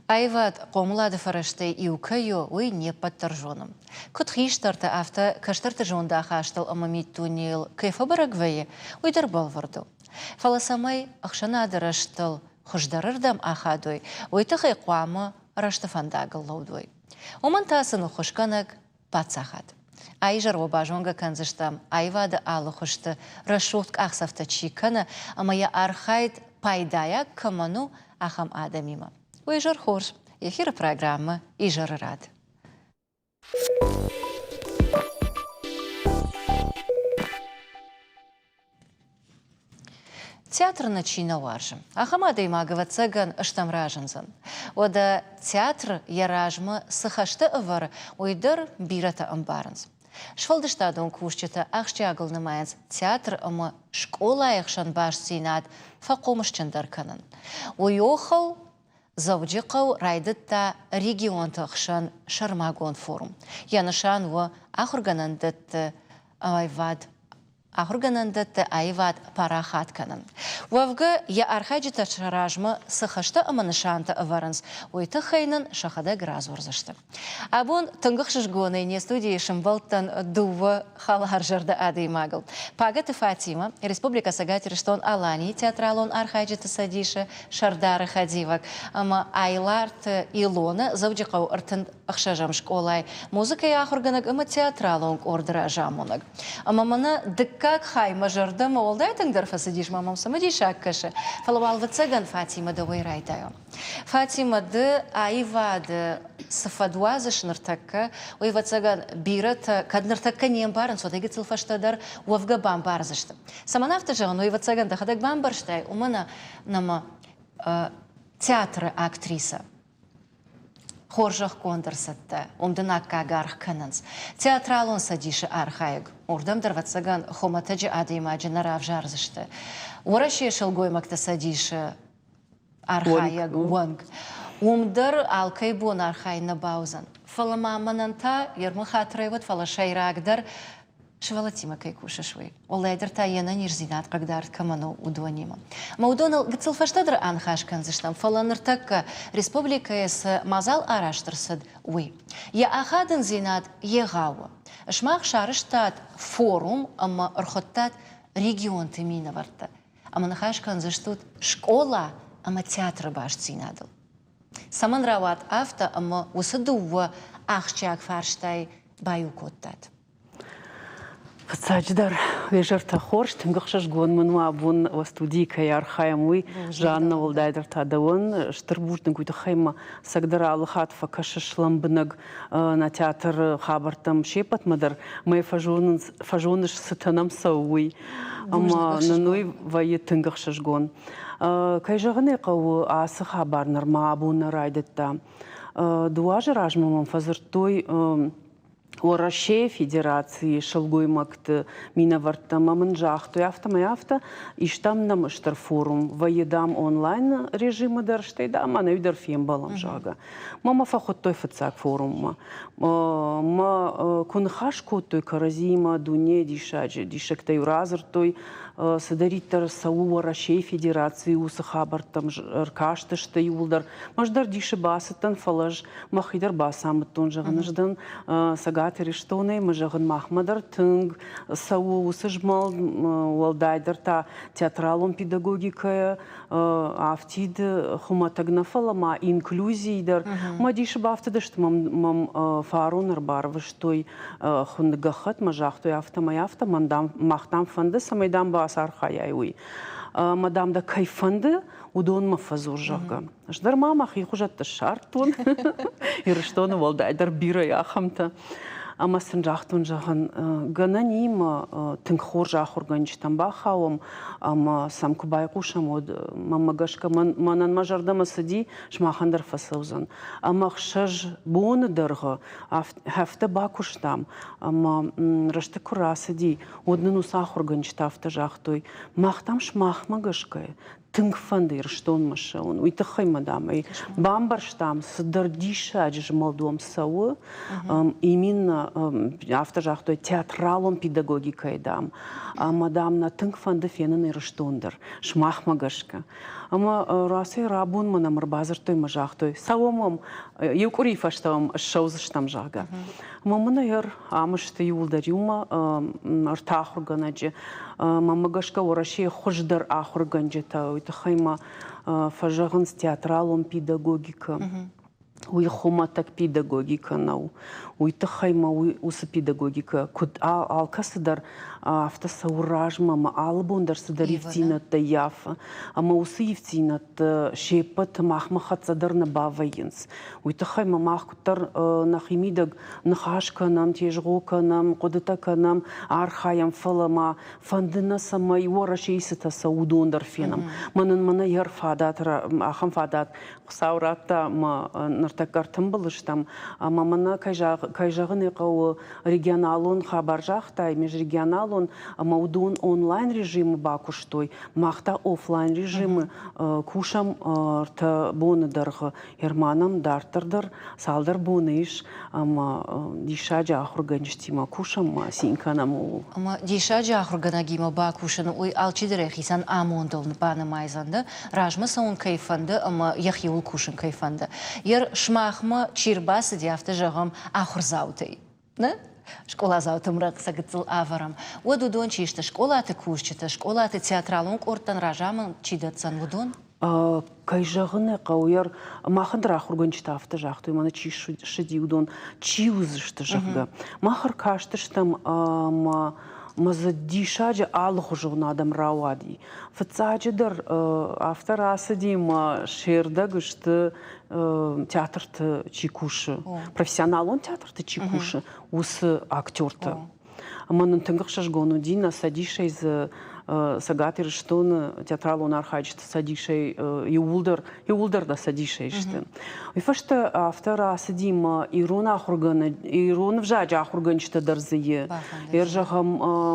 Айват қомылады фараштай иукайо ой не подторжоном. Кот хиштарта авто каштарта жонда хаштал амамит тунил кайфа барагвае уйдар балварду. Фаласамай ахшанады раштал хуждарырдам ахадой уйтахай қуамы раштафандагыл лаудой. Оман тасыну хушканак пацахад. Айжар обажонга канзыштам айвады алы хушты рашутк ахсафта чикана амая архайд пайдая каману ахам адамима. Уйжар хорш. Ефира программа «Ижар рад». Театр начина варжым. Ахамада имагова цыган ыштам ражынзан. Ода театр яражмы сыхашты ывар уйдыр бирата амбарынз. Швалдыштадон кушчыта ахшчагылны маянц театр ымы школа яхшан баш синат фақомышчындар канын. Уйохал Завджикау райдытта регион тахшан шармагон форум. Янышан во ахурганандытты айвад парахат канан. Вавга я архаджита шаражмы сыхашта аманышанта аваранс. Уйты хайнын шахада гразварзашты. Абун тынгықшыш гоны не студии шымбалтан дува халаржарда адаймагыл. Пагаты Фатима, Республика Сагатирштон Алани, театралон архаджита садиша шардары хадивак. Ама айларт Илона завджикау артын ахшажам школай. Музыка я ахурганаг ама театралон ордыра жамонаг. Ама мана как хай мажордам олдайтыңдар фасадиш мамам самади шаккашы. Фалавалва цыган Фатима да ойрайдаю. Фатима да айвады сафадуазы шныртакка, ойва цыган бират кадныртакка нем барын, содайги цылфаштадар уавга бамбарзышты. Саманавты жағын ойва цыган да хадак бамбарштай, умана нама театры актриса. Хоржах конкурсатта, умдынак кагарх кананс. Театралон садиши архаиг. Урдам дарвацаган хоматаджи адаймаджи нарав жарзышты. Ураши шелгоймакта садиши архаиг уанг. Умдар алкайбон архайна баузан. Фаламамананта ермахатрайват фалашайрагдар швалатима кайкуша швей. Олайдер та ена нирзинат, когда арт каману удвонима. Маудонал гцелфаштадр анхашкан заштам фаланыртакка республика с мазал араштырсад уй. Я ахадын зинат егауа. Шмах шарыштат форум, ама рхоттат регион тымина варта. Ама нахашкан заштут школа, ама театр баш зинадыл. Саман рават авто, ама усадува ахчак фарштай баю коттат. Фацадждар вежерта хорш тынгықшаш гон мынуа бун в студийка ярхаямуй Жанна Волдайдер тадавын штырбуртын куйты хайма сагдара алыхат факашаш ламбынаг на театр хабартам шепатмадар май фажуныш сытанам сауй ама нануй вайы тынгықшаш гон. Кай жағыны қау асы хабарнар ма абуна райдетта. Дуажы ражмамам фазыртой Орашей федерации шалгоймакты минаварта мамынжахты автомаяфта иштам нам форум ваедам онлайн режима дарштейда мана юдар фембалам жага. Мама фахоттой фацак форума. Ма кунхашку той каразима дуне дишаджи дишектай разр той садаритар сау Орашей федерации усахабартам ркаштышты юлдар. Маждар диши басытан фалаж махидар басамыттон жаганаждан сага Рештоны, мажаган Махмадар, тынг, сау усыжмал, уалдайдар та театралон педагогика, автид хуматагнафала, ма инклюзийдар, ма диши бафтадышт, мам фарунар барвыштой хундагахат, мажахтой автомаяфта, мандам махтам фанды, самайдам бас архаяйуй. Мадам да кайфанды, удон мафазур жага. Ждар мамах ихужат шартун, и рештоны уалдайдар бира яхамта. Ама сынжақтын жағын ғананима тыңқор жақ органичтан бақауым, ама самкубай қушам од мамагашка манан мажардама сади шмахандар фасаузан. Ама қшаж боны дырғы хафта бақуштам, ама рашты күра сади однын усақ органичта авта жақтой. Мақтам шмах магашкай. тынгфанды ирштон машаун. Уйтахай мадамай. Бамбарштам сдардиша ж молдом сау. Именно автор жахтой театралом педагогикой дам. Мадам на тынгфанды фенен ирштондер. Шмахмагашка. Ама расы рабун манам рбазартой мажахтой. Сауамам юкурифаштам шаузаштам жага. Мамана яр амышты юлдариума артахурганаджи. Мамагашка ораши хождар ахурганджета. Уйтахайма фажаган с театралом педагогика. Уйхома так педагогика нау. Уйтахайма уса педагогика. Куд алкасадар автосауражма албондар садаривтинат яфа. Ама усы евтинат шепат махмахатсадар на бавайинс. Уйтахайма махкутар нахимидаг нахашка нам тежгока нам кодатака нам архаям фалама фандына сама юарашейсата саудондар фенам. Манан мана яр фадатра ахам фадат сауратта ма нартакартым былыштам. Ама мана кайжагын экау регионалон хабаржахтай межрегионалон маудун онлайн режимы бакуштой, махта офлайн режимы кушам та бондарга ерманам дартардар салдар бониш ама дишаджа ахурганчтима кушам синканаму. Ама дишаджа ахурганагима бакушан ой алчидерехисан амондолн бана майзанда ражма саун кайфанда ама яхиул кушан кайфанда. Ер шмахма чирбасы диафта жагам ахурзаутай. Не? Школа заутымрак сагыцыл аварам. Уаду дон чишта школа аты кушчита, школа аты театралун кортан ражамын чидатсан вудон? Кайжагыны кауяр махандра хурганчта авто жахты мана чи шидиудон чи узышты жагга. Махар каштыштам мазадишаджа алхужугна адам рауади. Фацаджадар автор асадим шерда гышты театрты чикуши. Профессионал он театрты чикуши. Ус актерты. Манын тынгықшаш гону дина садишай из сагатыр штон театрал он архаджты садишай юулдар да садишай шты. И фашта автор асадим ирона ахургана ирон вжаджа ахурганчта дарзые. Ержагам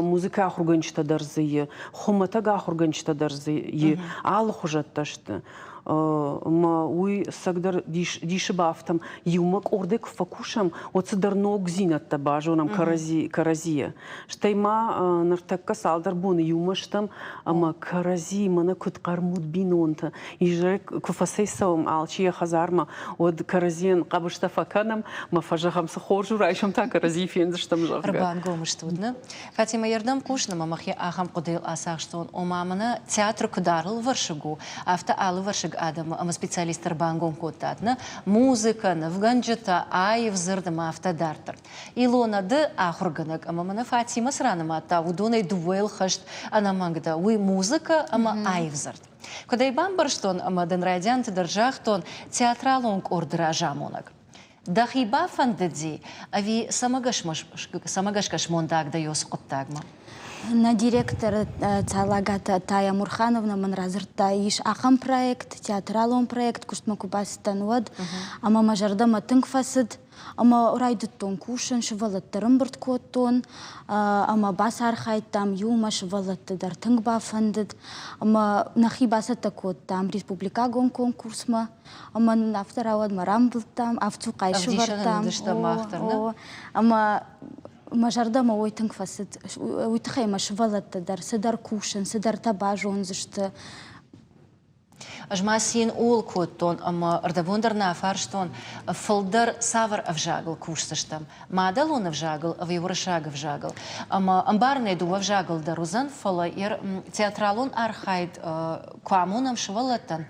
музыка ахурганчта дарзые. Хоматага ахурганчта дарзые. Алхужатташты. Ма уй сагдар дишибафтам юмак ордек факушам оцдар ног зинат табажонам каразия. Штайма нартакка салдар бон юмаштам ама карази мана кут кармуд бинонта. Ижрек куфасейсам алчия хазарма од каразиен кабышта факанам ма фажахам сахоржу райшам та карази фензштам жага. Рбан гомыштудна. Фатима ярдам кушна мамахи ахам кудел асахштон омамана театр кударыл варшигу. Авта алы варшиг адам ама специалистар бангон котатна музыка навганджата айв зырдама автодартар. Илона ды ахурганак ама мана Фатима сранама та удонай дуэл хашт анамангда уй музыка ама айв зырд. Кудай бамбарштон ама денрадянты держахтон театралонг ордражамонак. Дахиба фандеди ави самагашкаш мондагда йос коттагма. На директор Цалагата Тая Мурхановна манразырта иш ахам проект, театралон проект, куштма кубастан вад, ама мажардама тынгфасыд, ама райдыттон кушан шывалаттырым бұрт коттон, ама бас архайттам юма шывалаттыдар тынгба фандыд, ама нахи басата коттам республика гон конкурсма, ама нафтаравад марам бұлттам, авцу қайшы бартам, ама мажардама ой тынгфасыд, уйтахайма шывалаттыдар, сыдар кушан, сыдар табажон зышты. Ажмасин ол коттон, ама ардавондарна фарштон, фылдар савар авжагыл кушсыштам. Мадалон авжагыл, авиурашаг авжагыл. Ама амбарный ду авжагыл дарузан фала, ер театралон архайд куамонам шывалаттан.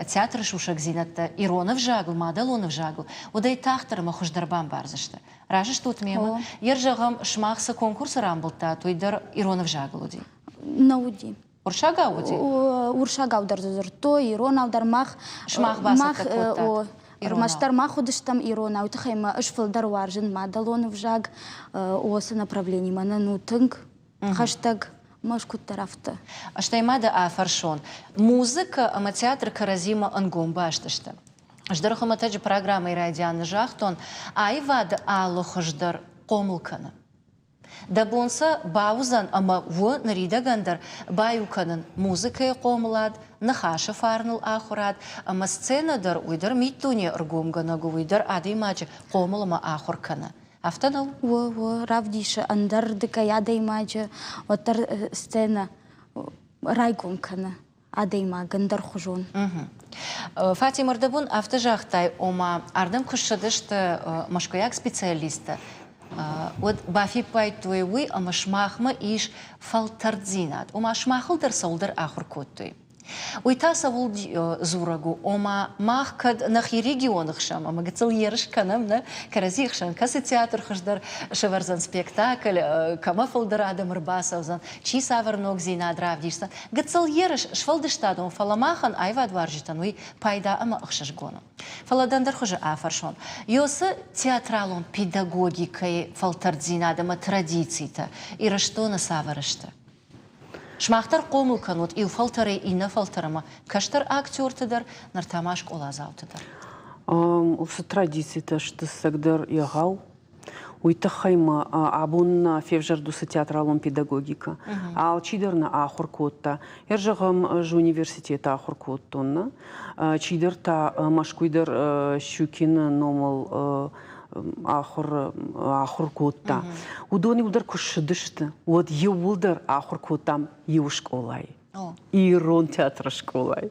Театр шушак зинатта, иронов жагыл, мадалонов жагыл. Удай тахтарма хождарбан барзышты. Ражыш тут мема, ержагам шмахса конкурса рамбылта, туйдар иронов жагыл уди. Науди. Уршага уди? Уршага удар зазырто, ирон аудар мах. Шмах басата коттат. Маштар махудыштам ирона, утахайма ышфылдар варжын, мадалонов жаг, осы направление мана нутынг, хаштаг. Машкут тарафта. Аштаймада афаршон. Музыка, ама театр каразима ангом баштышты. Ждар хаматаджи программа и радианы жахтон, айвад алло хождар комылканы. Да бонса баузан, ама во нарида гандар баюканын музыкая қомылад, нахаша фарныл ахурад, ама сценадар уйдар миттуне ргумганагу уйдар адаймачы қомылыма ахурканы. Автанау? Во, равдиша, андар дыка ядаймачы, оттар сцена райгумканы. Адайма, гандар хужон. Фатима Ардабун автожахтай ома ардам кушадышты машкояк специалиста. Вот бафи пайтуй ама шмахма иш фалтардзинат. Ома шмахылдар солдар ахур коттуй. Уйта савул зурагу, ома махкад нахи регионах шам, ама гацел ерш канам, на каразих шам, касы театр хаждар шеварзан спектакль, кама фалдар адам рбасавзан, чи саварнок зина дравдишсан, гацел ерш швалдыштадом фаламахан айва дваржитан, уй пайда ама ахшашгону. Фаладандар хуже афаршон. Йосы театралон педагогикой фалтардзина адама традицията, и рашто на саварышта. Шмахтар қомыл канут, и фалтары, и на фалтарама. Каштар актертыдар, нартамашк олазаутыдар. Осы традицията шты сагдар яғал. Уйта хайма абунна февжардусы театралон педагогика. Ал чидерна ахур котта. Ержағам ж университета ахур коттонна. Чидер та машкуйдар щукина номал ахур котта. Удони удар кушшыдышты. Вот еулдар ахур коттам еушк олай. Ирон театр школай.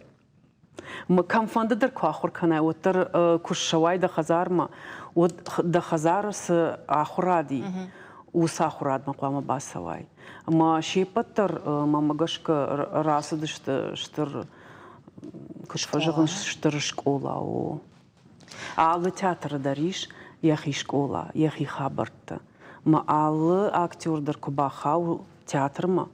Ма камфандыдар ахур канай. Оттар кушшавай да хазарма. Вот да хазарысы ахуради. Ус ахурад мақвама басавай. Ма шепаттар мамагашка расыдышты штыр кушфажығын штыр школа. Алы театры дариш. Яхи школа, яхи хабарта. Ма алы актердар кубахау театрма,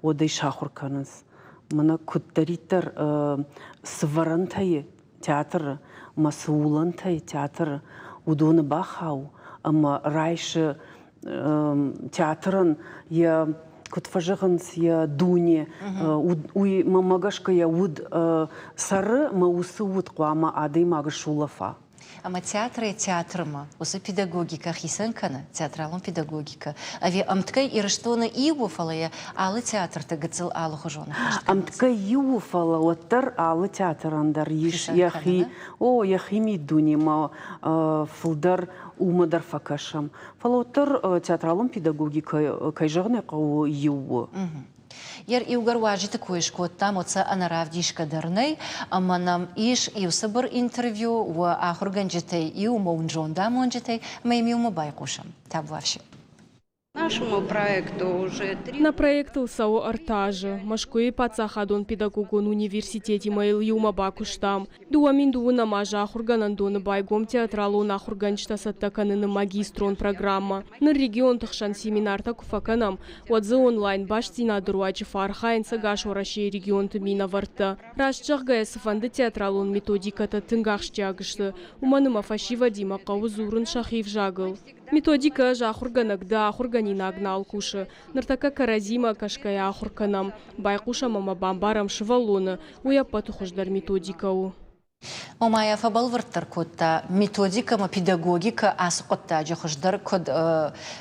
одай шахур каныз. Мана куттаритар сварантайы театр, ма суулантайы театр, удоны бахау, ама райшы театрын я кутфажығынс я дуне, уй мамагашка я уд сары, ма усы уд қуама ады мага шулафа. Ама театры театрыма, осы педагогика хисанкана, театралон педагогика. Ави амткай ирыштона иуфалая, алы театрты гыцыл алы хужона. Амткай иуфала, оттар алы театрандар еш яхи, яхи мидуни ма фылдар умадар факашам. Фала оттар театралон педагогика кайжағны қау иуы. Ер иугар важиты коешкоттам отса анаравдишка дарнай, ама нам иш иусабыр интервью в ахурганджетей иу моунджонда монджетей, мэйми ума байкушам. Таб вообще. Нашему проекту уже 3. На проекту САО «Артажи». Машкуи пацахадон педагогон университете маил юма бакуштам. Дуамин дуна мажа хурганандон байгом театралон ахурганчта саттаканын магистрон программа. На регион тахшан семинар такуфаканам. Отзы онлайн баштина друачи фархайн сагаш ораши регион тмина варта. Рашчахгая сафанды театралон методиката тынгахштягышты. Уманыма фашива дима каузурын шахив жагыл. Методика жахурганагда ахурганина агнал куши. Нартака каразима кашкая ахурканам. Байкуша мама бамбарам шывалуны. Уя патухуждар методикау. Омая фабалвартар котта методика ма педагогика асқотта жахуждар код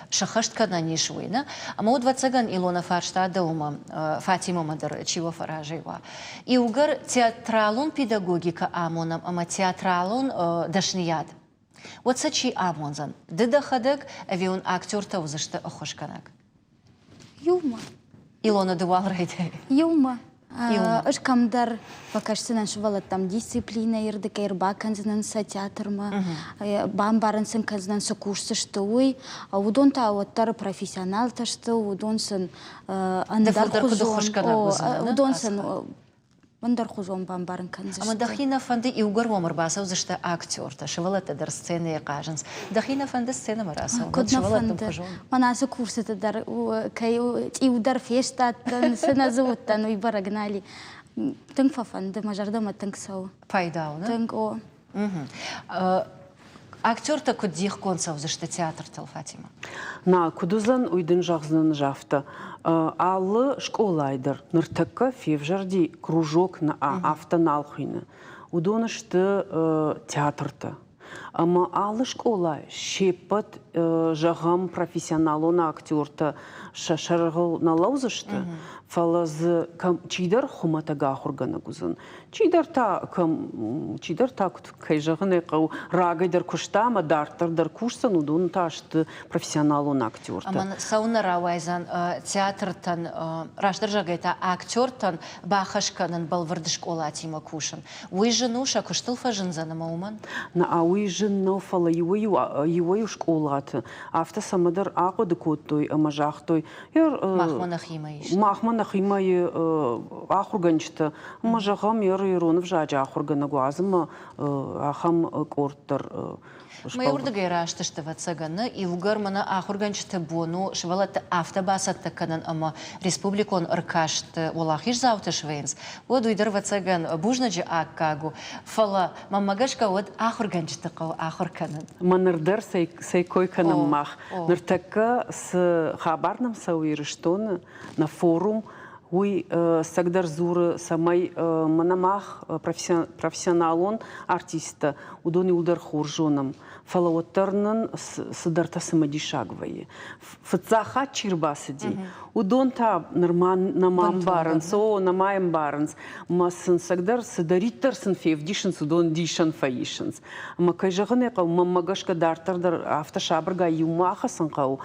шахашт нишуина. Ама у 20-ган Илона фаршта дома Фатима мадар чего фаражева. И угар театралон педагогика амонам, ама театралон дашният. Вот сачи амонзан. Дыда хадак авион актер таузышты охошканак. Юма. Илона дувал рейде. Юма. Ышкамдар покажсынан шывала там дисциплина ердік ербаканзынан са театрма, бамбарынсын канзынан са курсышты уй, удон та оттары профессионал ташты, удон сын андар хузон, удон сын андар хузон бамбарын канзышты. Ама дахина фанды и угар вомар басау зашты актер, та шывала тадар сцены кажанс. Дахина фанды сцена марасау. Кодна фанды. Манасы курсы тадар, кай и удар фештаттан, сына зовуттан, уй барагнали. Тынк фанды, мажардама тынк сау. Пайдау, да? Тынк о. Актер-то кудих концов зашты театр тел Фатима. На кудузан уйдын жағзынан жафты. Алы школайдыр. Ныртакка февжарди кружок на автоналхыны. Удонышты театрты. Ама алы школа шепот жағам профессионалона актерта шашарғыл налаузышты. Фалаз чидар хуматага хургана гузын. Чидар та кай жағын эқау рагайдар куштама дартардар кушсан удун ташты профессионалона актерта. Аман сауна рауайзан театртан раштар жагайта актертан бахашканын балвардышк олатима кушан. Уй женуша куштылфа жынзаны мауман? На ауи жыннау фала юваю школаты. Афта самадар ақуды коттой, амажақтой. Махманах имаиш. Махманах имай ахурганчта. Мажағам иронов жаджа ахургана гуазыма ахам корттар. Мы урдагай раштышты вацаганы, и угар мана ахурганчты бону, швалат автобасатты канан ама республикон ыркашты олахиш заутышвейнс. Вот уйдар вацаган бужнаджи аккагу, фала мамагашка вот ахурганчты кау ахурканан. Манырдар сайкой канам мах. Ныртака с хабарным сауирыштоны на форум Уй сагдар зуры самай манамах профессионалон артиста удони удар хуржоном фалауаттарнын сыдарта самадишагвае. Фцаха чирбасыди. Удон та намам баранс, намаем баранс. Масын сагдар сыдариттар сын февдишенс, удон дишен фаишенс. Ма кайжағын эқау маммагашка дартардар автошабырга юмаха сынқау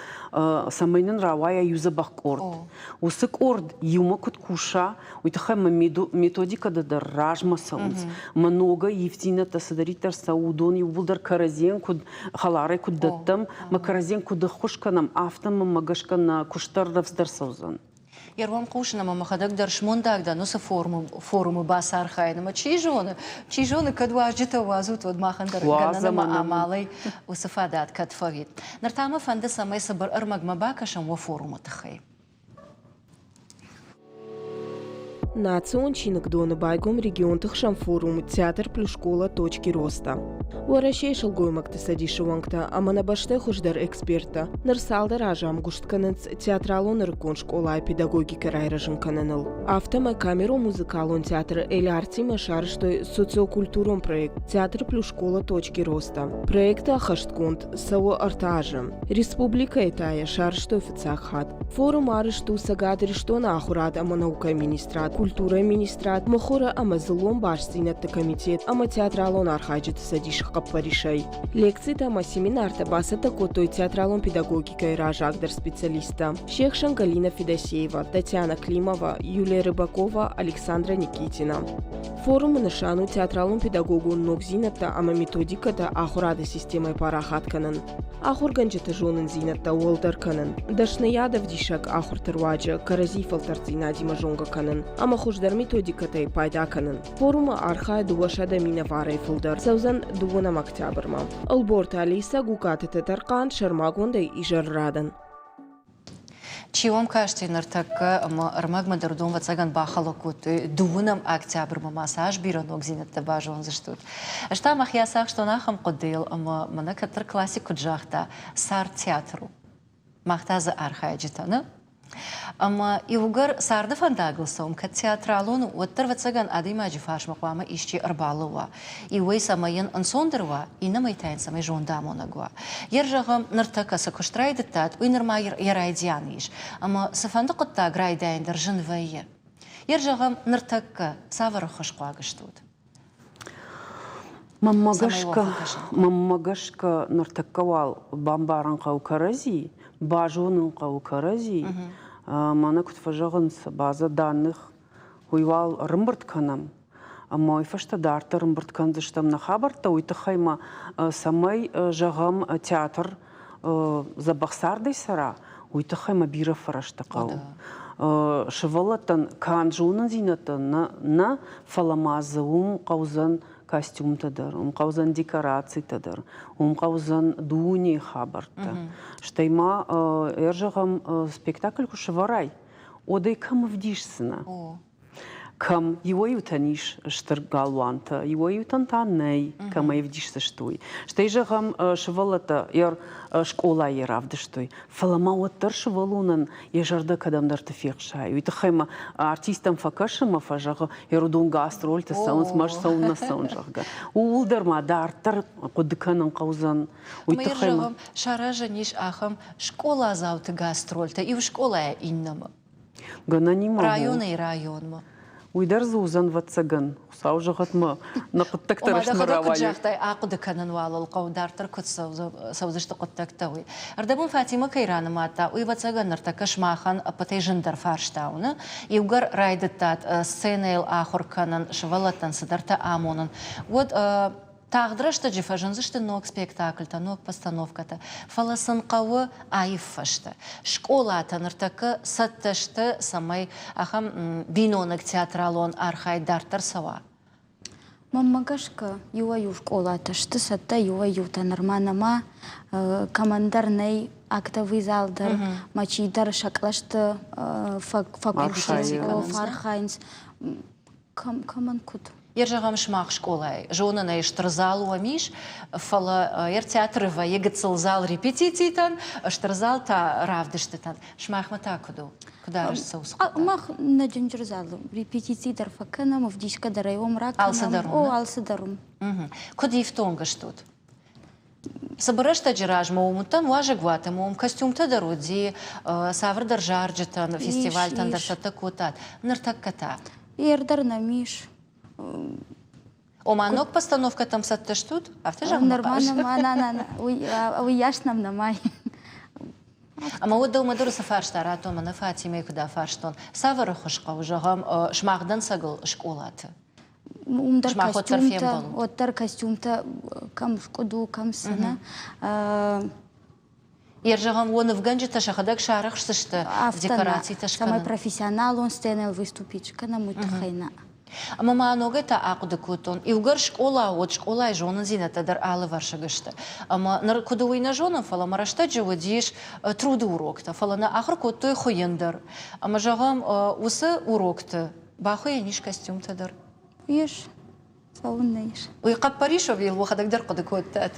самайнын равая юзабақ корд. Усы корд юма куткуша, уйтахай методика да ражма саунс. Много евтината сыдариттар саудон юбулдар каразен куд халарай куд даттам, ма каразен куд хушканам автам маммагашка на куштар равсдар саузан. Ярвам кушина мамахадак даршмондагда, ну са форумы баса архайнама. Чьи жены кадважита вазут вот махандар гананама амалай усафадат кадфавит. Нартама фанда самай сабар армагмабакашам во форумы тахай. Национ чинагдона байгом регион тахшам форум театр плюс школа точки роста. Уарашей шалгоймакта садишевангта, амана баште хуждар эксперта. Нарсалдар ажам гуштканец театралон рыкон школа и педагогика райражын кананыл. Автома камеру музыкалон театр или артима шарштой социокультурон проект театр плюс школа точки роста. Проекта хаштконт сао артажам. Республика Итая шарштой фицахат. Форум арышту сагадри что на ахурад аманаука министрат. Культура министрат, мохора амазлом башсинатта комитет, ама театралон архаджит садишх каппаришай. Лекцията ама семинарта басата котой театралон педагогика и ражагдар специалиста. Шехшан Галина Федосеева, Татьяна Климова, Юлия Рыбакова, Александра Никитина. Форум нашану театралон педагогу ногзинатта ама методиката ахурада системой парахатканан. Ахурганджата жонын зинатта уолдарканан. Дашнаядов дишак ахуртарваджа, каразифалтарцина димажонга канан. Ама хуждар методикатай пайда канан. Форума архай дуашада мина варай фулдар. Саузан дугунам октябрма. Алборта Алиса гукатата таркан шармагондай и жаррадан. Чиом кажете нартака армагма дардон вацаган бахалокуты дугунам октябрма массаж биранок зинатта бажон заштут. Ашта махьясах что нахам кодел ама манакатар классику джахта сар театру. Махтаза архай джитана. Ама иугар сарды фандагылсом ка театралон оттар вацаган адима жифаш мақвама ишчи арбалыва. Иуэй самайын ансондырва, инамайтайн самай жондамонагва. Ержағым ныртака сакуштрайдыттат, уйнырма ярайдиян иш. Ама сафандықытта грайдайндар жынвайы. Ержағым ныртака савары хошқуагыштуд. Маммагашка ныртаккавал бамбаран қаукарази, бажонын қаукарази, мана күтфажағын база данных уйвал рымбыртканам. Ама ифашта дарта рымбырткан зыштам на хабарта уйтахайма самай жағам театр забахсардай сара уйтахайма бира фарашта қау. Шывалатан канжунын зинатын на фаламазы қаузан костюм тадар, қаузан декораций тадар, қаузан дуни хабарта. Штайма ержағам спектакль кушеварай. Одай камывдишсына. кам его ютаниш штыргалуанта, его ютантаней, кам евдиш саштуй. Штей же гам швалата яр школа еравды штой. Фаламауаттар швалунан ежарда кадамдар тафикшай. Уйта хайма артистам факашима фажага ярудун гастроль та саунс маш саунна саунжага. Улдар мадартар кудканан каузан. Уйта хайма шаража ниш ахам школа зауты гастрольта и в школа иннама. Гананима. Район и район. Уйдар зузан ватсаган. Саужагат ма нақыттак тарашны равали. Жахтай ақуды канан валал қаудартыр күт саузышты қыттактауи. Ардабун Фатима Кайраны мата уй ватсаган нартака шмахан патейжиндар фарштауны. Иугар райдыттат сценейл ахур канан швалаттан сыдарта амонын. Вот тағдырышты жифажынзышты ног спектакльта, ног постановката. Фаласын қауы айып фашты. Школа таныртакы саттышты самай ахам бинонық театралон архай дартар сава. Маммагашка юаю школа ташты сатта юаю танырманама командарный актовый залдар, мачидар шаклашты факультет Фархайнс. Каман кут. Ержағам шмақ школай. Жонына ештірзал уамиш, фала театрыва егіціл зал репетицийтан, штырзал та равдыштытан. Шмақ мата куду? Куда рышса усқыта? Мах на джинджер залу. Репетиции дарфакана, мавдишка дарайом ракана. Алсыдарум? О, алсыдарум. Куди в тонгаш тут? Соберешта джираж моумутан, важа гвата моум, костюм-та даруди, савр даржарджитан, фестиваль тан дарсата кутат. Ныртак ката? Ердар на миш. Оманок постановка там саттыш тут? А в ты жах мапаш? Нормально, уяшнам на май. Ама вот да умадурса фарштара, то мана Фатиме куда фарштон. Савара хошка ужагам шмахдан сагыл школаты. Умдар костюм-та, оттар костюм-та, кам шкоду, кам сына. Ержагам он в ганджита шахадак шарах штышты декорации ташкана. Самый профессионал, он сценал выступить, кана муйта хайна. Ама мааногай та ақуды кутон. Иугар школа, от школа и жонын зинатадар алы варшагышты. Ама нар кудуйна жонын фала марашта джавадиш труды урокта. Фала на ахыр куттой хуендар. Ама жағам усы урокты. Бахуя ниш костюм-тадар. Еш, саунна еш. Уйқап паришов ел вахадагдар куды куттат.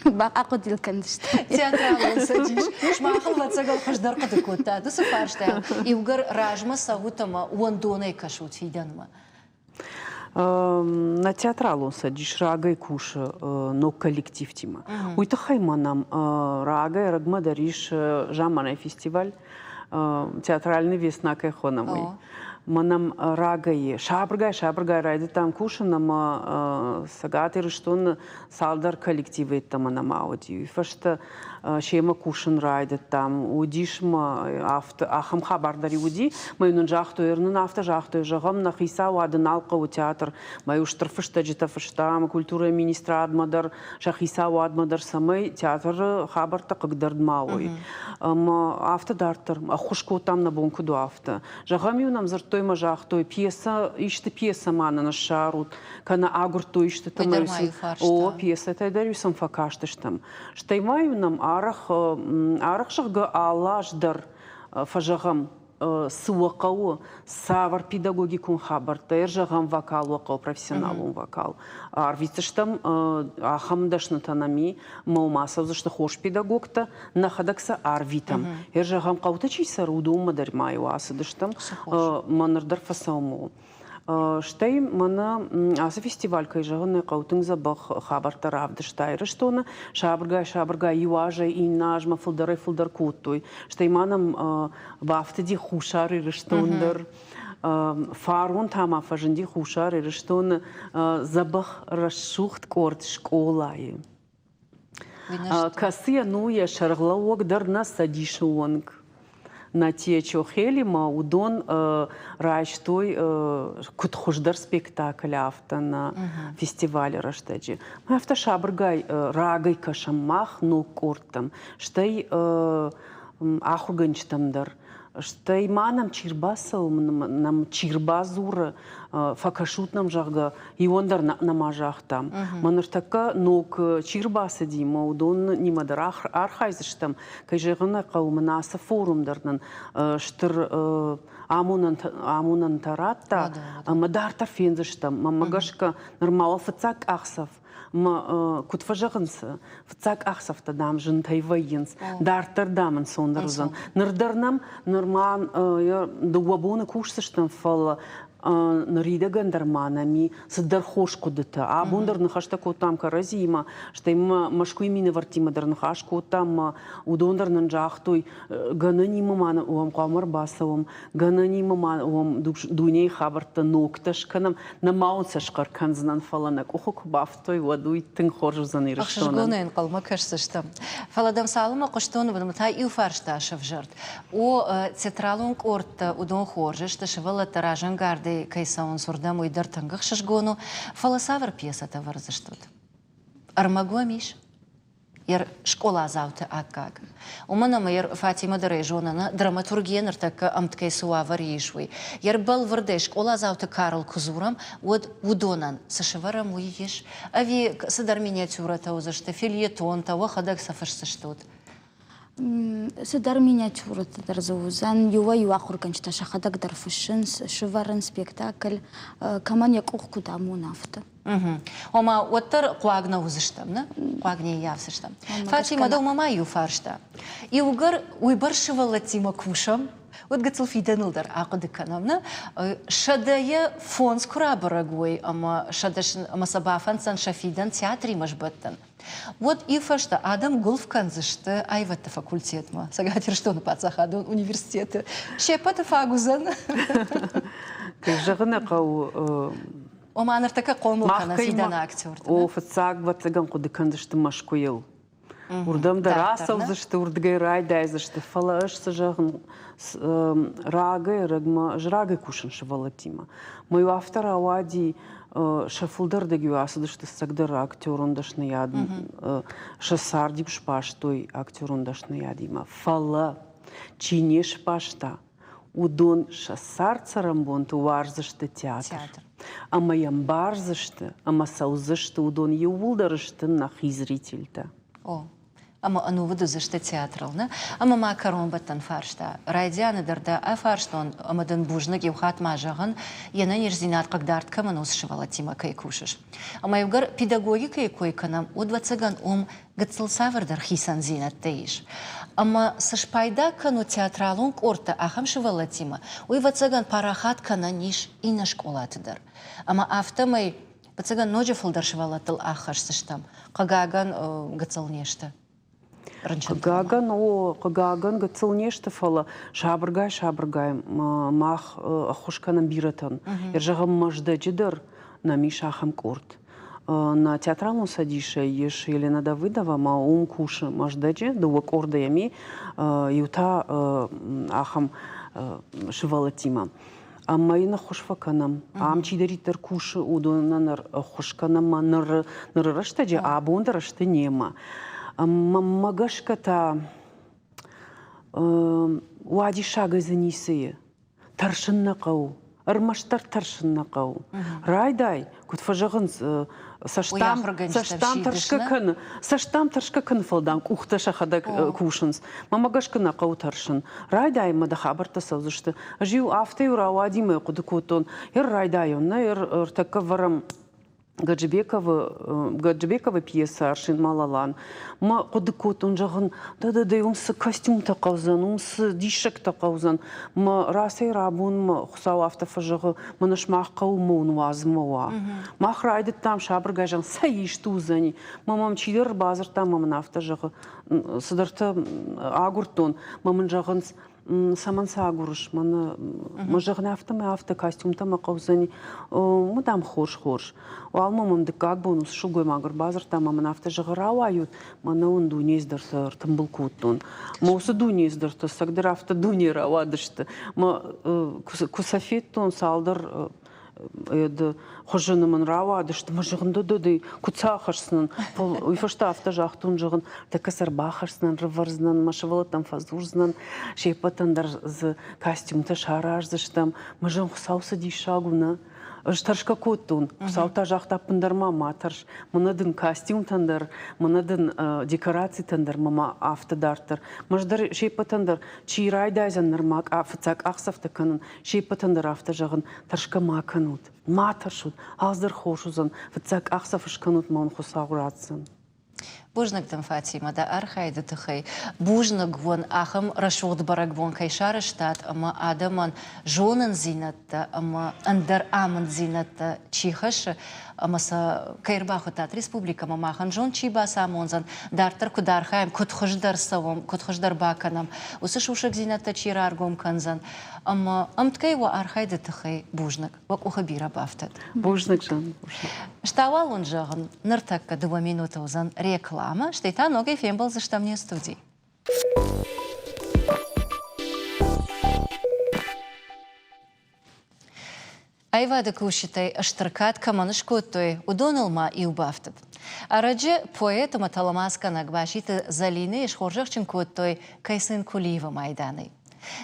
Бақа дилкандышты. Театралын садиш. Шмақыл ватсагал қаждар қады кутта. Дысы фарштайл. Иугар ражма сагутама уандонай кашут фейданма. На театралон садиш рагай куша, но коллектив тима. Уйта хайманам рагай рагма дариш жаманай фестиваль. Театральный весна кайхонамый. Манам рагай шабргай райды там кушанам сагаты рыштон салдар коллективы там анам аудио. Фашта шема кушан райды там удишма ахам хабардари уди майнун жахту ернун авто жахту жагам на хиса вадын алқа у театр маю штырфышта жита фыштам культура министра адмадар шахиса адмадар самай театр хабарта кагдардмауй. Авто дартер ахушку там на бонку до авто. Жагам юнам зартой мажахтой пьеса иште пьеса мана на шарут кана агурто иште там о пьеса это дарюсам факаштыштам. Штаймаю нам арах шага алаждар фажагам суакау савар педагогикун хабарта ержагам вокал вокал профессионалун вокал арвитыштам ахамдашна танами маумасов за что хош педагогта нахадакса арвитам ержагам каутачи руду мадармаю асадыштам манардар фасауму Штей мана аса фестиваль кайжаганы каутың забах хабарта равдыштай рыштона шабыргай юажай и нажма фулдар куттой. Штей манам вафтади хушары рыштондар фарун тама фаженди хушары рыштона забах расшухт корт школай. Касия нуя шарглауак дар на садишуанг. На те чохелима удон райштой кутхуждар спектакль авто на фестивале раштаджи. Мы авто шабргай рагай кашамах ну кортам. Штай ахуганчтамдар. Штай манам чирбасал нам чирбазура факашутнам жағға, иондар нама жақтам. Маныртаққа нок чирбасы дейм, удон нимадар архайзыштам. Кайжығына қауымынасы форумдарнын штыр амунан таратта, мадартар фензыштам. Мамагашка нормал фацак ахсав. Кутфажығынсы, фацак ахсавта дам жынтай вайынс, дартар дамын сондарызан. Нырдарнам норман дуабуны кушсыштам фала нарида гандарманами сыдар хош кудыта. А бундар нахашта котам каразима, что им машкуй мины вартима дар нахаш котам удондар нанжахтой ганани маман уам камар басавам ганани маман уам дуней хабарта нокташканам на маунсашкар канзнан фаланак ухук бафтой вадуй тын хоржузан ирштонан. Ахшгонен калма кашсыштам. Фаладам салыма коштон вадам тай и фаршта шавжарт. О централунг орт удон хоржеш ташвала таражан гарды кайсаун сурдам уйдар тангах шашгону фаласавр пьесата варзаштут. Армагуамиш. Яр школа завта акак. Умана майер Фатима Дарежонана драматургия нартака амткай суавар ешвей. Яр бал варде школа завта Карл Кузурам вот удонан сашеварам уйеш. Ави садар миниатюра таузашта фельетон тава хадак сафашсаштут. Садар миниатюра тадар заузан юа хурганчта шахадак дарфушин шеварен спектакль каман якух кудаму нафта. Ома оттар куагна узыштам, на? Куагне явсыштам. Фатима дома маю фаршта. И угар уйбаршивала тима кушам. Вот гацел фиданылдар ақыды канамна. Шадая фон скурабарагой, ама шадаш ама сабафан сан шафидан театри машбаттан. Вот и фашта Адам Гулфканзышты айватта факультетма. Сагатир что на пацахаду университеты. Шепата фагузан. Кайжағына қау Ома анартака қомылқана фидана актер. О, фацаг ватсаган қуды кандышты машкуел. Урдам да расавзышты, урдгай райдайзышты. Фала ашсы жағын рагай, рагма жрагай кушын шывалатима. Мою автора ауади шафулдар дагю асыдышты сагдар актерон дашны ядын. Шасар дип шпаштой актерон дашны ядима. Фала чине шпашта. Удон шасар царамбонты варзышты театр. Ама ямбарзышты, ама саузышты, удон еулдарышты нахи зрительта. О, ама ану выдузышты театрална, ама макарон баттан фаршта. Райдяны дарда а фарштон амадан бужнак евхат мажаган, яна нерзинат кагдарт каманус шивала тима кайкушыш. Ама евгар педагогика и койканам удвацаган гацлсавардар хисан зинат тейш. Ама сашпайда кану театралунг орта ахам шивала тима, уйвацаган парахат кана ниш и на школатыдар. Ама автомай Пацаган ночи фалдаршивала тыл ахаш сыштам. Кагаган гацал нешта. Кагаган гацал нешта фала. Шабыргай, мах ахушканам биратан. Ержагам маждаджидар на мишахам корт. На театралну садиша еш Елена Давыдова, ма куша маждаджи, дуа корда ями, юта ахам шивала тима. Амайна хошфаканам, амчидаритер куши удонанар хошканама нарыраштаджи, а бондарашты нема. Магашката уади шага занисые, таршынна кау, армаштар таршынна кау. Райдай, кутфажагын саштам таршка кын фалдан кухта шахадак кушынс. Мамагашка на кау таршын. Райдай мадахабарта саузышты. Жил авты ура уадимы кудыкутон. Райдай онна такка варам Гаджибекова пьеса Аршин Малалан. Ма кудыкутон жагын да умсы костюм тақаузан, умсы дишек тақаузан. Ма расай рабун ма хусау автофажығы манаш маққау маун вазмауа. Мақ райдыт там шабыргай жан сайиш тузани. Мамам чидер базыр там мамын автожығы сыдырты агуртон. Мамын жағын саман сагурыш, мажағын авто костюмта мақаузани, мадам хорш. Алмамам дыкак бонус шугой магыр базыр там мамын авто жығырау ают, мана он дунездірті ыртымбыл куттон. Маусы дунездірті, сагдыр авто дунера вадышты. Кусафеттон салдыр еді қожынымын рауады, что мажығында дөді күтса қашсынан, ұйфашта авто жақтың жағын, тәкісір бақашсынан, рыварзынан, машывалаттан фазурзынан, шейпатандар костюмты шарарзыштам, мажығын құсаусы дейшагуна, Ыштаршка коттун, саута жақта пындарма матарш, мұнадын костюм тандыр, мұнадын декорации тандыр, мама автодартыр. Мұждар шейпа тандыр, чирай дайзанныр мак, афыцак ақсафты канын, шейпа тандыр авто жағын, таршка маканут, матаршут, аздыр хошузан, фыцак ақсафыш канут маун хусауратсын. Бужнагдым Фатима, да архайды тыхай. Бужнаг вон ахым рашуғды бараг вон кайшары штат, ама адаман жонын зинатта, ама андар амын зинатта чихашы, ама са кайрбаху тат республика мамахан жон чиба самонзан, дартар кудархайм, кутхождар савом, кутхождар баканам, усы шушак зинатта чира аргом канзан, ама амткай ва архайды тыхай бужнаг, вак ухабира бафтат. Бужнаг жан, бужнаг. Штавал он жағын, ныртакка 2 минуты узан реклама, штейта ноги фембал за штамне студии. Айвада кушитай аштаркат каманыш коттой удоналма и убафтат. Араджи поэта маталамаска нагбашита Залины и шхоржахчин коттой кайсын кулиева майданы.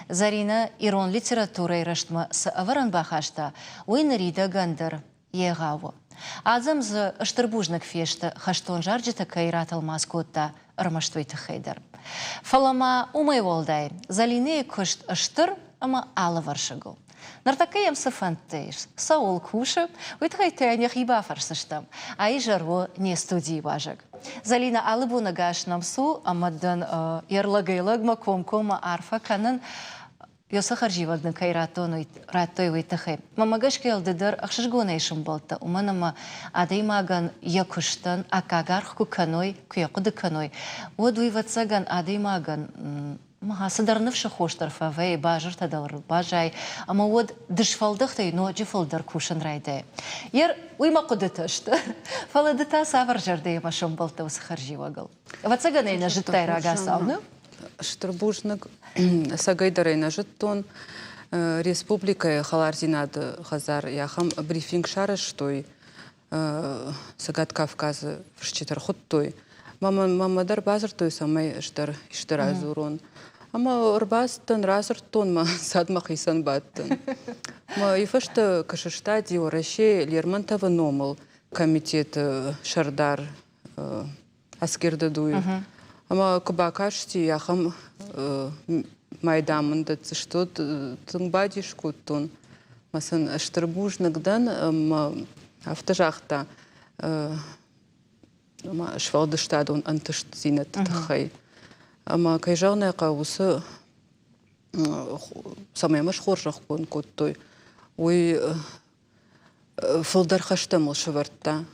Зарина ирон литературой раштма с аваран бахашта уйнарида гандер егаву. Азам за аштарбужнак фешта хаштон жарджита кайрат алмаз котта рамаштойта хейдер. Фалама умай волдай, Залины кушт аштар, ама ала варшагу. Нартакаем сафантейш, Саул куша, уйтхайтяня хиба фарсаштам, а и жарво не студии важак. Залина алыбу нагашнам су, амадан ярлагайлаг макомкома арфа канан, Йоса харживагдан кайратон раттой уйтахай. Мамагаш келдедер ахшишгонайшым болта. Уманама адаймаган якуштан акагархку каной, куякуды каной. Одуйватсаган адаймаган Маха садарнывшы хоштар фавей, бажыр тадалыр бажай, ама од дышфалдықтай, но жифалдар кушын райды. Ер уйма кудытышты. Фаладыта савар жарды емашым болта усы харживагал. Ватсаганайна жыттай рага сауны? Штырбужнық сагайдарайна жыттон республика халарзинады хазар яхам брифинг шарыштой сагат Кавказы фршчитар хуттой. Мамадар базыртой самай иштар азурон. Ама урбастан разыртон ма садмах исан баттан. Ма ифашта кашыштади ораше Лермонтова номыл комитет шардар аскерді дуй. Ама кабакашти яхам майдамында цышто тыңбадиш куттон. Масан Штырбужныкдан автожахта швалдыштадон антышт зинет тахай. Ама кайжағнай қауысы самаймаш хоржақ кон коттой. Ой фылдар хаштамыл шывартта.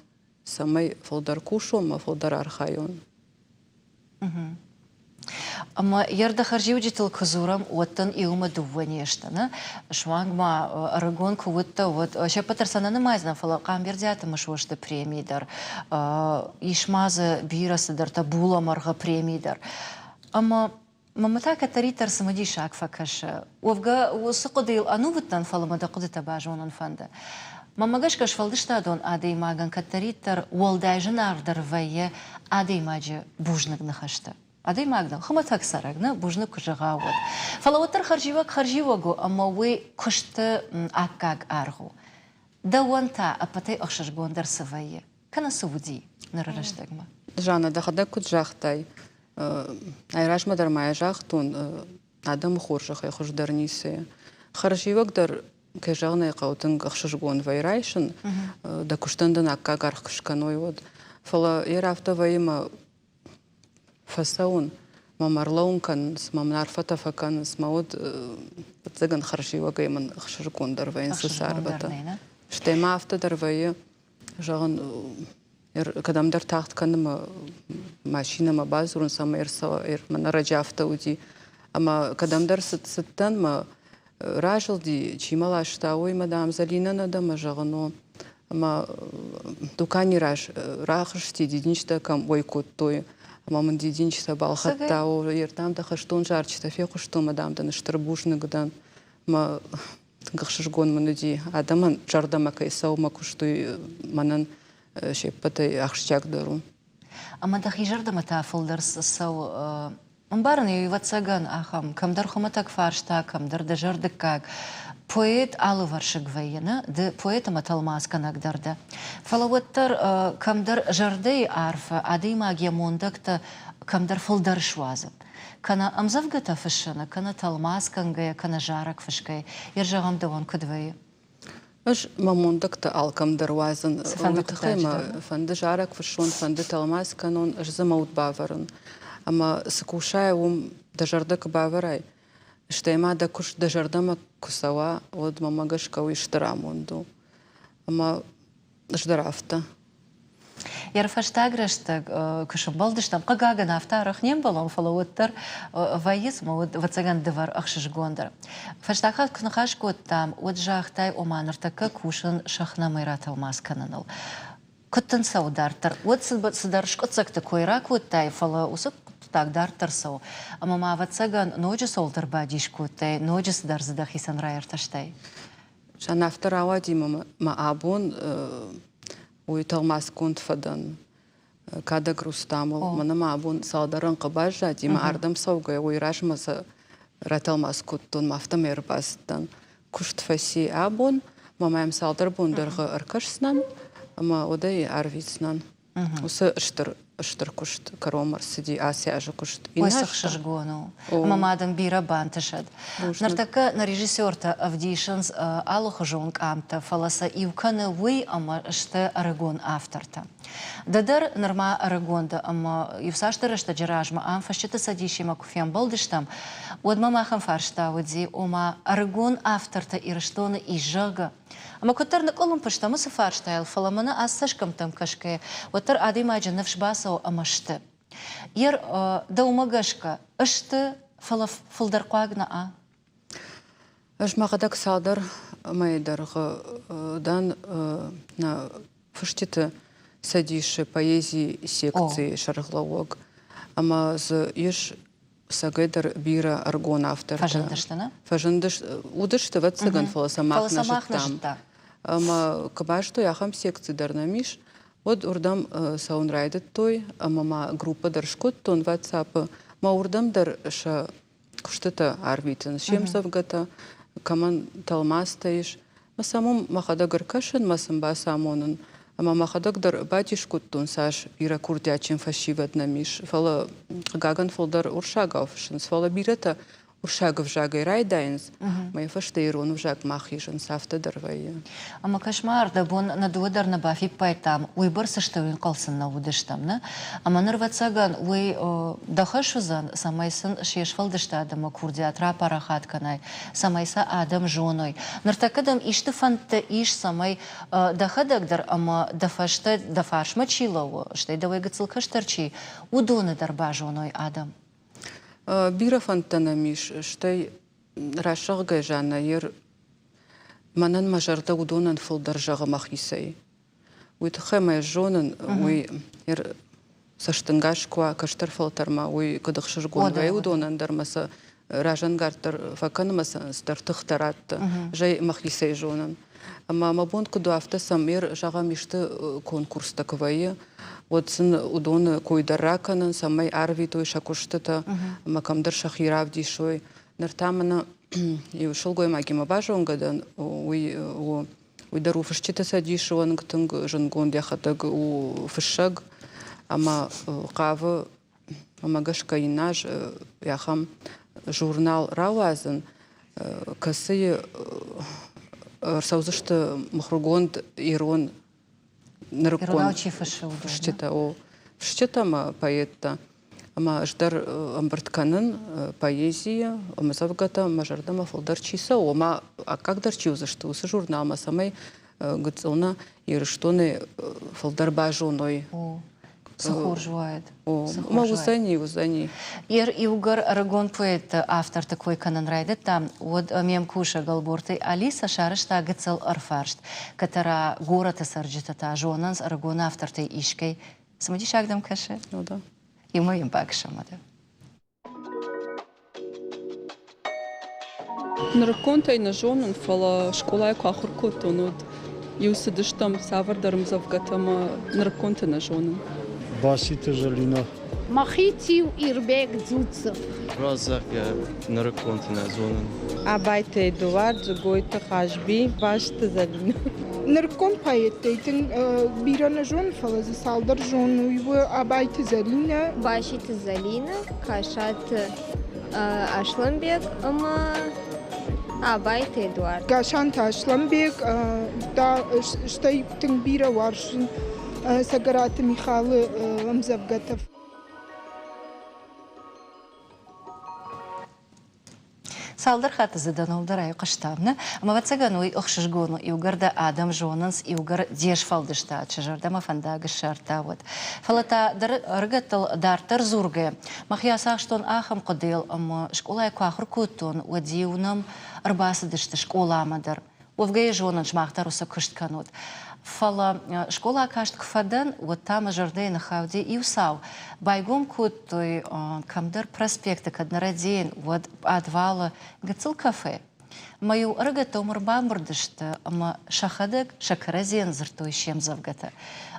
Самай фылдар кушом, а фылдар архайон. Ама ярда харживджитыл кызурам оттан иума дувванештана. Швангма арагон кувытта вот шапатарсананы майзна фала камбердятымы шошты премийдар. Ишмазы бирасыдар та буламарга премийдар. Ама мамата катаритар самади шакфа каша. Овга усыкудыл анувыттан фаламада кудыта бажонан фанда. Мамагаш кашфалдыштадон адеймаган катаритар уолдайжын ардарвайе адеймаджи бужнагны хашта. Адеймагдан хаматак сарагны бужны кужыға вот. Фалаваттар харживагу, ама уй кушты аккаг аргу. Да уанта апатай ахшашгондар сывайе. Кана сувуди нарарыштагма? Жана, дахада куджахтай. Айрашмадар мая жахтун адам хоржах я хождарнисе. Харживагдар кайжағнай қаутын қақшышгон вайрайшын, да күштандан аккаг арқышканой вот. Фала ер автовайыма фасаун мамарлаун канс, мамнарфата факанс, маут цыган харживага иман қақшышгондар вайын сысарбата. Штайма автодар вайы жағын кадамдар тахт каныма машинама базурун сама ерсава мана раджафта уди. Ама кадамдар сыттан ма ражылди чимала штауй мадам Залина надама жағыно. Ама дукани рахышти дединчта кам ойкоттой. Ама мын дединчта балхаттау ертамда хаштон жарчта фекушто мадамдан Штырбужныкдан. Ама тыңғықшышгон мынуди адаман жардама кайсау макуштой манан шеппатай ахшчакдару. Ама дахи жардама тафылдар сау Мбарны и ватсаган ахам, камдар хоматак фаршта, камдар дежардыкак. Поэт алывар шыгвайыны, ды поэтыма талмаска нагдарды. Фалаваттар камдар жарды арфы, ады магия мондакта камдар фылдар шуазы. Кана амзавгата фышыны, кана талмаскангая, кана жарак фышкай. Ержағам даван кыдвайы. Аж мамондакта алкамдар уазын. Фанды жарак фышон, фанды талмасканон, аж замаут баварын. Ама сыкушая дажардак баварай. Штайма да куш дажардама кусава, от мамагашка уиштарамунду. Ама ждарафта. Ярфаштаграшта кышым балдыштам қагаган автарах нем балам фалауыттар вайызма вацаган дывар ахшыш гондар. Фаштахат кнахаш готтам от жахтай оманыртака кушын шахна майраталмас кананыл. Күттін саудартар. От сыдаршқытсакты койрак оттай фала усып тагдартар сау. Ама мавацаган ножы солдар бадиш коттай, ножы сыдарзыда хисан райырташтай. Шан автор авади ма абон уй талмас кунт фадан када грустамыл. Мана ма абон салдарын қыбажа дима ардам саугай уй рашмаса раталмас куттун мафтам ербастан. Кушт фаси абон мамаем салдар бундарғы ыркашснан, ама одай арвицнан. Усы ыштыр кушт каромар сиди асяжы кушт. Ойсық шыжгону. Мамадам бира бантышад. Нартака на режиссерта Авдишынс алуха жонг амта фаласа ивканы уй ама шты арагон авторта. Дадар норма арагонда ама юсаштырышта джаражма ам фашчыта садишима куфян балдыштам. Од мамахан фаршта удзи ома арагон авторта ирыштоны ижага. Ама көттарны колым пыштамы сыфарштайл фаламаны ассашкам там кашкая. Оттар адыма джанавш басау амашты. Ер даумагашка ышты фылдарқуагна а? Аж мағадак салдар майдарғы дан на фыштиты садиши поэзии секции шарғлауог. Ама з еш сагайдар бира аргон автор. Фажындыштына? Фажындыш, удышты ватсаган фаласамахна жыттам. Ама кабашто яхам секции дарнамиш. От урдам саунрайдет той, ама ма группа даршкот тон ватсапы. Ма урдам дар ша куштыта арвитын. Шемсавгата, каман талмастаиш. Ма самом махадагар кашын масамба самонын. Ама махадак дар батишкот тон саш бира курдячин фашиват намиш. Фала гаган фолдар уршагавшын. Фала бирата уршагав жагай райдайнс. Ма фаштейрон вжаг махишын сафта дарвайы. Ама кошмар да бон надудар на бафи пайтам. Уй барса штавин қалсын на удыштамна. Ама нырватсаган уй дахашузан самайсын шешфалдышта адама курдиатра парахатканай. Самайса адам жоной. Ныртакадам ишты фанта иш самай дахадагдар ама дафашма чилову. Штай давай гацылкаштарчи. Удоны дарба жоной адам. Бира фантанамиш, штай рашағгай жана ер манан мажарда удонан фылдар жағы махисай. Уйтықай май жонын, уй ер саштынгашкуа каштар фылтарма, уй кыдықшыргон вай удонан дармаса ражангартар факанымаса стартықтаратты, жай махисай жонын. Ама мабон кыду автасам ер жаға мишты конкурста кывайы, Отсын удоны койдарраканын, самай арви той шакуштыта, макамдар шахирав дишой. Нартамана шылгой магима бажонгадан, уйдару фышчита садишуан гтынг жынгон дяхатаг у фышаг, ама қавы амагашка инаж яхам журнал рауазын, касы саузышты махругонд ирон Ныркон фыштета о фыштета ма поэтта ама ждар амбартканын поэзия амазавгата мажардама фолдарчиса ома а как дарчиуза что усы журнал ма самай гыцылна ирыштоны фолдарбажоной Сухур жуает. Ма узани. Ер иугар арагон поэт автор такой канан райдет там от мемкуша галборты Алиса шарышта гыцыл арфаршт, катара гората сарджитата жонанс арагон авторты ишкей. Самоди шагдам каше? Ну да. И моим бакшамада. Нарконтай на жонан фала школай кахуркот онод. Юсыдыштам савардарым завгатама нарконта на жонан. Басите жалина Махитив Ирбек Зуцев. Роза нарконтина зонен. Arbeit Eduard goite Hajbi başta zalina. Narkon payetteytin birana jon falazı saldar jon uybu arbeit zalina. Başit Zalina, Kaşat Aşlanbek ama Arbeit Eduard. Gaşan taşlanbek da штейптин bira varşın Sagarat Mikhalı Amzavgatov. Салдар хаты заданылдар ай қыштамны. Ама ватсагануй ұқшышгону иугарда адам жонынс иугар деш фалдышта, чыжарда мафандагы шарта вот. Фалата ыргатыл дартар зурге. Махиясақ штон ахам қыдыл, ама школай куахыр куттон, вадиунам ырбасыдышты школамадар. Овгай жонын шмақтар уса кышт канут. Фала школа акашт кфадан, вот там жарды на хавде и усау. Байгом кут той камдар проспекта каднарадейн, вот адвала гацил кафе. Мою ыргата умыр бамбырдышты, ама шахадык шакаразен зыртой шем завгата.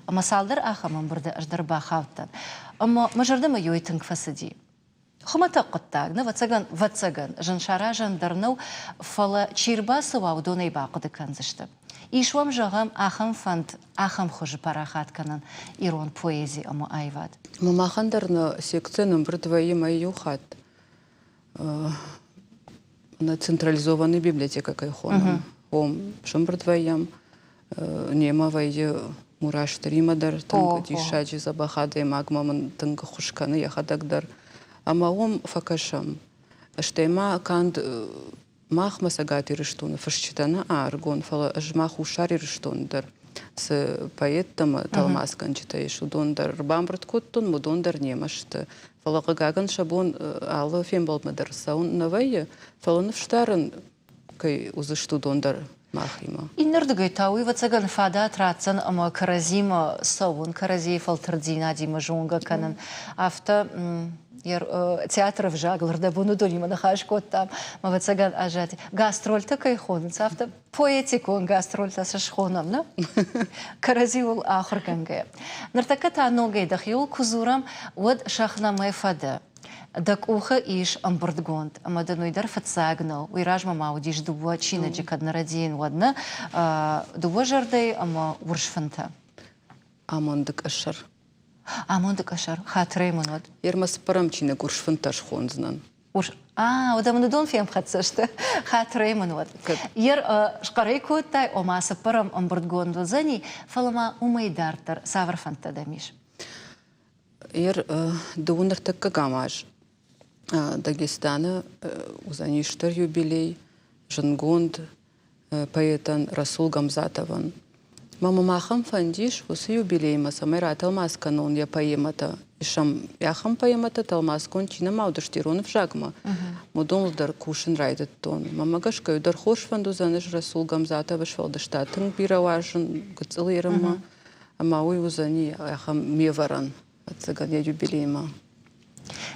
Ама салдар ахамам бұрды аждарба хавтан. Ама мажарды маю итын кфасади. Хумата қыттагны, ватсаган, жаншара жандарнау фала чирбасыва удонай бақыды канзышты. Ишвам жағам ахам фанд, ахам хожы парахат канан ирон поэзии ама айвад. Мамахандарны секцияның бір двоим айюхат. На централизованной библиотека кайхоном. Ом, шым бір двоям нема вайы мураштыримадар, тыңғы дишаджи забахады магмамын тыңғы хушканы яхадагдар. Ама ом факашам. Штайма канд мах масагати рештуна, фашчитана аргон, фала жмах ушари рештундар. С поэтом талмаскан читаешь, удондар бамбрат коттон, мудондар немашты. Фала гаган шабон алы фембалмадар саун навайя, фала навштаран кай узышту дондар махима. Иннердгай тауи ватсаган фада трацан ама каразима саун, карази фалтардина дима жунга канан. Афта театров жагларда буну донима нахаш коттам, ма ватсаган ажати. Гастроль такай хон, цафта поэтикон гастроль тасашхонам, на? Карази ул ахр ганге. Нартаката ногай дахиул кузурам вот шахнамай фада. Дак уха иш амбурдгонд, ама дануйдар фатсагнал, уйражма маудиш дуwa чинаджи каднарадиен ладна, дуwa жарды ама уршфанта. Амондык ашар. Амондык ашар, хатреймон вад. Ермас парамчина уршфанташ хонзнан. Удамны дон фем хатсашты, хатреймон вад. Ер шкарей куттай омаса парам амбурдгонду зани, фалама умайдартар саварфанта дамиш. Ер дуунар такка гамаж. Дагестана узаништар юбилей, Жангонд, поэтан Расул Гамзатован. Мама махам фандиш, усы юбилей масамайра талмас канон я поемата. Ишам яхам поемата талмас кон чина маудыштирон в жагма. Мудонлдар кушин райдет тон. Мама гашка юдар хош фанду заныш Расул Гамзатова швалдыштатын бираважын гыцылырыма. Ама уй узани яхам меваран. Цыган я юбилейма.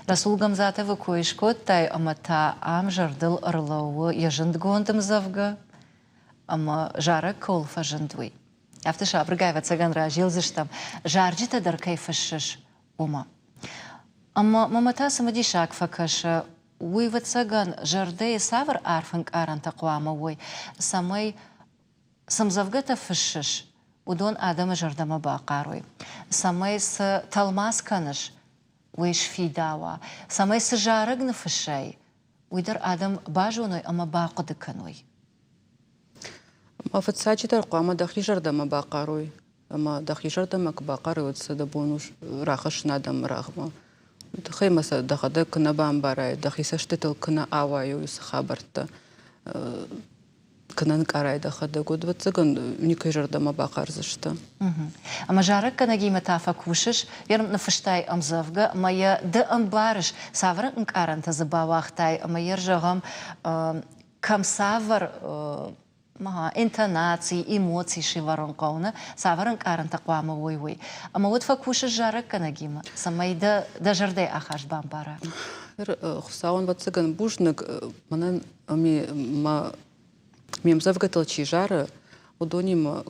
Расул Гамзатова коишкоттай амата ам жардыл ырлауы яжындгондым завга, ама жара колфа жындуй. Афтыша абрыгайва цаганра жилзыштам жарджита даркай фашыш ума. Ама мамата самадишак факаша уйва цаган жарды савр арфанг аран тақуама уй самай самзавгата фашыш удон адама жардама бақаруй. Самай с талмас каныш уйш фидава. Самай с жарыгны фашай уйдар адам бажуной ама бақыды кануй. Афат сачитар ама дахи жардама бақаруй. Ама дахи жардама бақаруй отса да бонуш рахаш надам рахма. Дахай маса дахада кына бамбарай, дахи саштетал кына аваю ис хабарта. Кынан карай дахада год ватсаган никай жардама бақар зашта. Ама жарык канаги матафа кушыш, ерм нафыштай амзавга, мая да амбарыш саврын нкаранта забавахтай, ама ер жагам кам савр интонации, эмоции шиварон кауна, саврын каранта квама вой-вой. Ама вот факушыш жарык канагима, самай да жардай ахаш бамбара. Хусаун ватсаган бужнак, манан ами ма мемзавгатал чижара, удоним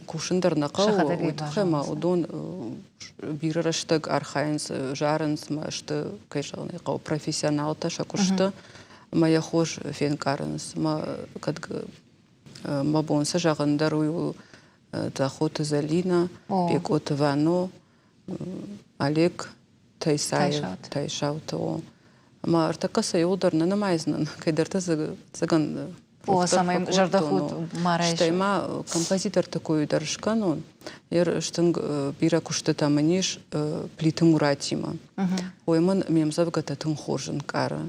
кушиндар нақау, уйтхема, удон бирaraштаг архайнс, жарынс, машты, кайшалны қау профессионал таша кушты, моя хош фенкарынс, ма кадг мабонса жағындар уйу Тахота Залина, Пекота Вано, Олег Тайшауто. Ма артакаса юлдарна намайзнан, кайдарта заган. О, самай жардахут марайш. Штайма композитор такой даршканон, штанг бира кушта таманиш плиты муратима. Ойман мемзавгата тунхожен кара.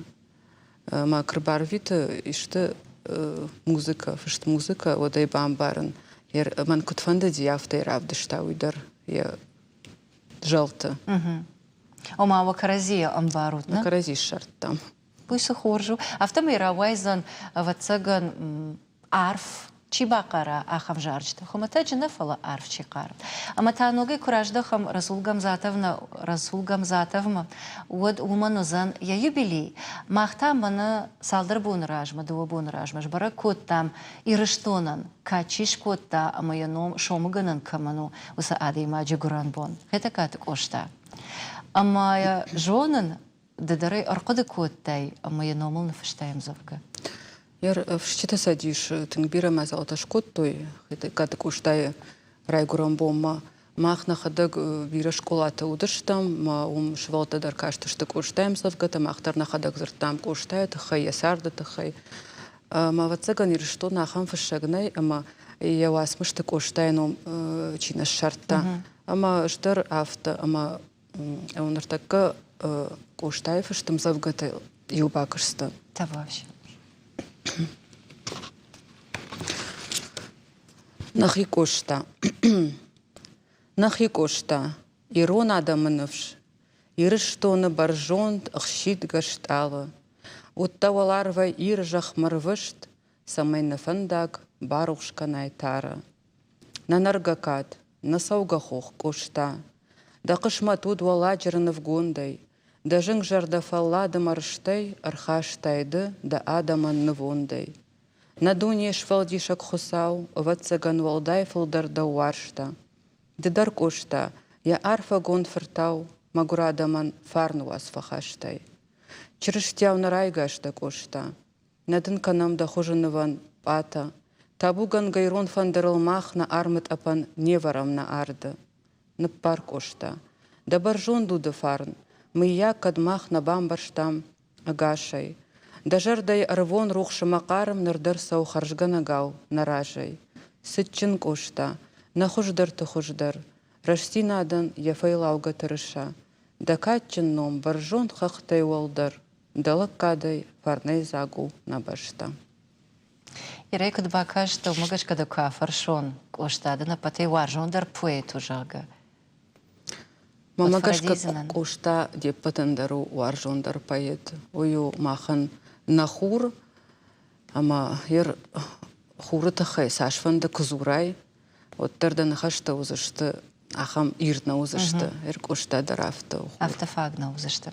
Ма крбарвита ишта музыка, фышт музыка, одай бамбарен. Man kut fanda diafta равда штауидар я жалта. Ома вакаразия амбарут, на? Вакаразия шарт там. Пусть хоржу. А в том и равайзан вацаган арф чибакара ахам жарчта. Хомата джинефала арф чикар. А матаноги куражда хам Расул Гамзатовма уад уманозан я юбилей. Махта мана салдар бунражма, дуа бунражма, жбара коттам ирыштонан, качиш котта, а моя ном шомуганан каману уса адей маджи гуранбон. Это катык ошта. А моя жонан дедары аркады коттай, а моя номал нафыштаем завга. Яр вшчита садиш, тынгбира мазалта шкоттой, это катык оштай райгуранбомма. Махна хадаг бира школата удыштам, ма швалта даркашты штык оштаем завгата, махтарна хадаг зыртам коштай, тахай ясарда тахай. Ма вацаган ирышто нахам фышагнай, ама я васмышты коштай ном чина шарта. Ама ждар авто, ама онартакка коштай фыштым завгата юбакышты. Да вообще. Нахи кошта. Нахи кошта. Ирон адамыновш. Ирыштоны баржонт ықшит гашталы. Уттаваларва ир жахмарвышт. Самайны фындаг барушкан айтары. Нанаргакат. Насаугахох кошта. Да қышматуд валаджырыны вгондай. Да жың жардафаллады марыштай архаштайды да адаманны вондай. На дуне швалдишак хусау, ватсаган валдай фылдарда уаршта. Дидар кошта, я арфа гон фыртау, магурадаман фарну асфахаштай. Чырыштяу нарайгашта кошта. Надын канамда хожыныван пата. Табуган гайрон фандырылмах на армыт апан неварам на арды. Ныппар кошта. Да баржон дуды фарн. Мыя кадмах на бамбарштам агашай. Дажардай арвон рухшы мақарым нырдар сау харжгана гау наражай. Сытчын кошта, на хуждар-ты хуждар. Раштинадан яфайлауга тырыша. Да катчын ном баржон хақтай уалдар. Далак кадай фарнай загу на башта. Ирейкад бакашта умагаш када кафаршон кошта, да на патей варжондар поэт ужага. Мамагашка кошта деп патандару варжондар поэт. Ою махан нахур, ама ер хуры тахай сашфанда кызурай. Вот тарда нахашта узышты, ахам иртна узышты, ер кошта дарафта. Автофагна узышты.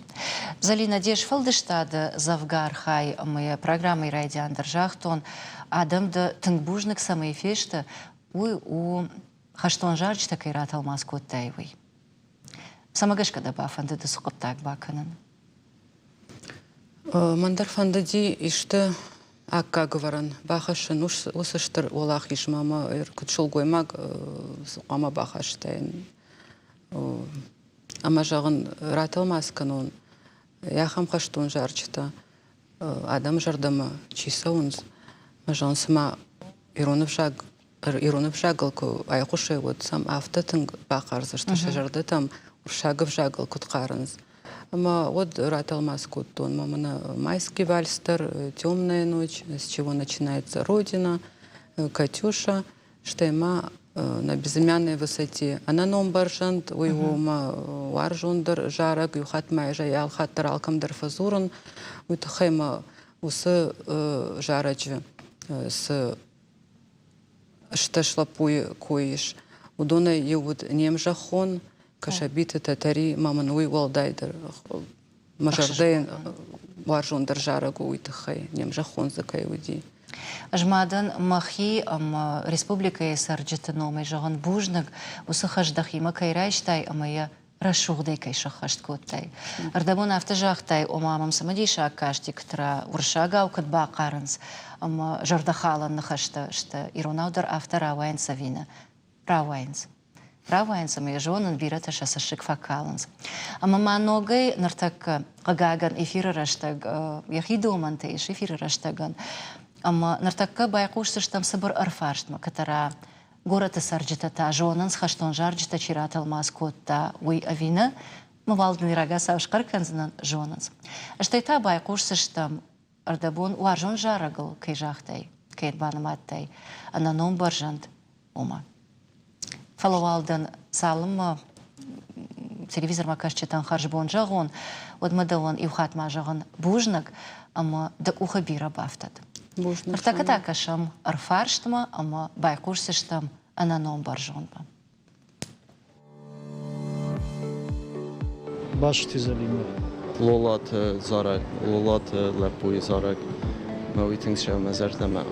Залина деш фалдыштады завгар хай моя программа и радиан держахтон, адамда тынгбужник самый фешта, у хаштон жарчта кайрат алмаз коттайвый. Самагашка да бафанды да сукаптак баканын. Мандар фандади ишты акка говоран. Бахашын усыштыр олах ишмама кутшыл гоймаг суқама бахаштайын. Ама жағын ратылмас канон. Яхам хаштон жарчта. Адам жардама чиса унз. Мажан сама иронов жагылку айқушай вот сам автотын бақарзы, что жарды там шагов жагыл кутқарыныз. Ама вот раталмас куттон, мамана майский вальстер, темная ночь, с чего начинается Родина, Катюша, штайма на безымянной высоте. Она ном баржант, уйвома варжондар, жарак, юхат майжа, ялхат таралкамдар фазуран, уйтахайма усы жарачы с шташлапуй коиш. Удона еуд немжахон, кашабиты татари мамануй валдайдер. Мажардейн варжондар жарагу уйтахай, немжахон закай уди. Жмадан махи республика сарджетономай жаган бужнаг усахаждахима кайрайштай амая рашугдай кайшахашт коттай. Ардамон автожахтай омамам самадиша акаштик тра уршага укадба каранс жардахалан нахашта шта иронаудар автора вайнс авина. Правайнс. Правайнс амая жонан бирата шасашик факаланс. Амама ногай нартак кагаган эфира раштаг яхидомантейш эфира раштаган. Ама нартакка байкушсыш там сабыр арфаштма, катара гората сарджитата жонан схаштон жарджита чиратал маскотта уй авина, мавалдын ирага савшкар канзанан жонанс. Аштайта байкушсыш там ардабон уаржон жарагыл кайжахтай, кайдбанаматтай, ананом баржант ума. Фалавалдан салым телевизор макашчитан харжбон жагон, одмадавон ивхатма жагон бужнак, ама да ухабира бафтат. Артакатакашам арфарштма, ама байкурсиштам ананом баржонба. Башти залима. Лолат зарак, лолат лапуй зарак. Мавитингша мазартама.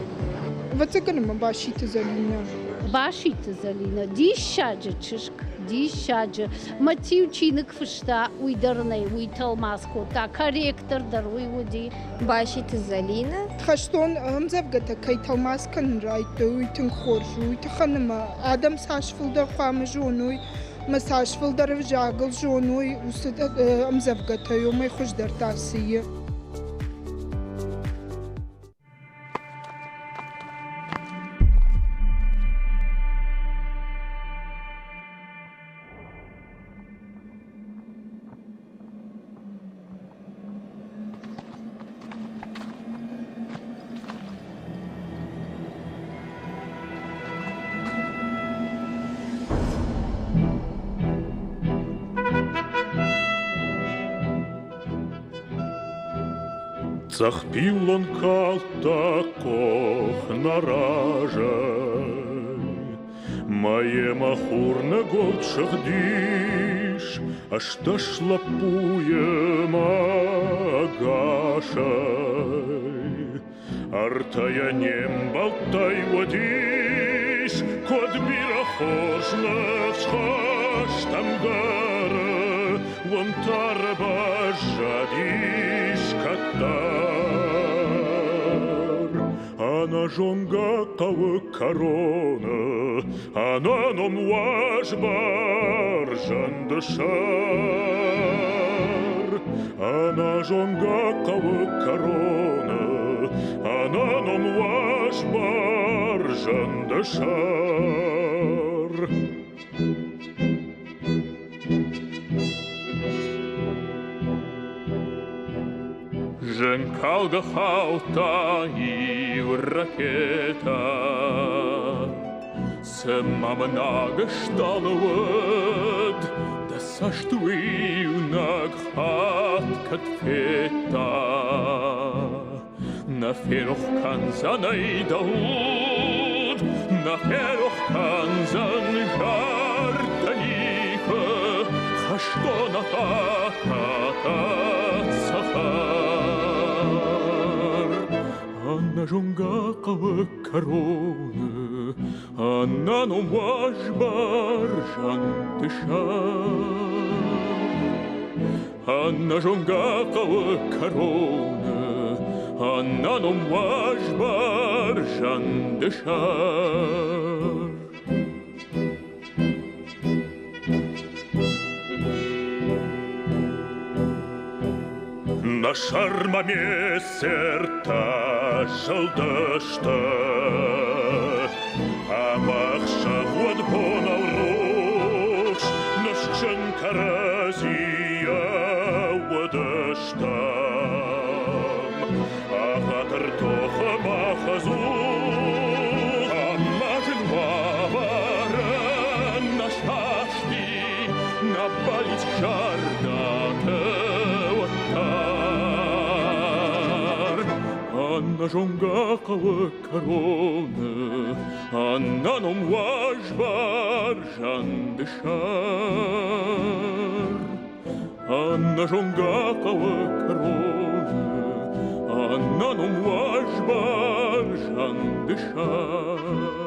Вацаканама башити залиня. Башити залина. Дишаджа чишк. Дишаджа. Матив чиник фышта уйдарнай уйтал маскота. Корректор даруй води. Башити залина. Тхаштон амзавгата кайтал маскан райта уйтын хоржу. Уйтаханама адам сашфылдар қамыжонуй. مساشفل در جاگل جونوی وسط امزفقته یومی خوش در تاسیه. Захпілон калта кох наражай, Має махурна голчах диш, Аж та шлапує магашай. Артая нем балтай водиш, Код біра хожна всхаш там гара, Вон тарба жадиш катар. Она жонга кавы корона, Она ном важбар жандышар. Она жонга кавы корона, Она ном важбар жандышар. Женкалга хаута и ракета, Сама много шталовод, Да саштуи наг хат катфета. На ферух канзанай дауд, На ферух канзан жартаника, Хаштона хата сахар. Анна жонга кавы корона, Анна ном важбар жандышар. Анна жонга кавы корона, Анна ном важбар жандышар. На шармаме серта жалдашта, Амахша год бонал руш, Наш чен каразия водаштам. Ахатар тоха махазу, Амажен вавара на шашти, На балить жардата. Анна жонга кавы корона, Анна ном важбар жандышар. Анна жонга кавы корона, Анна ном важбар жандышар. дышать.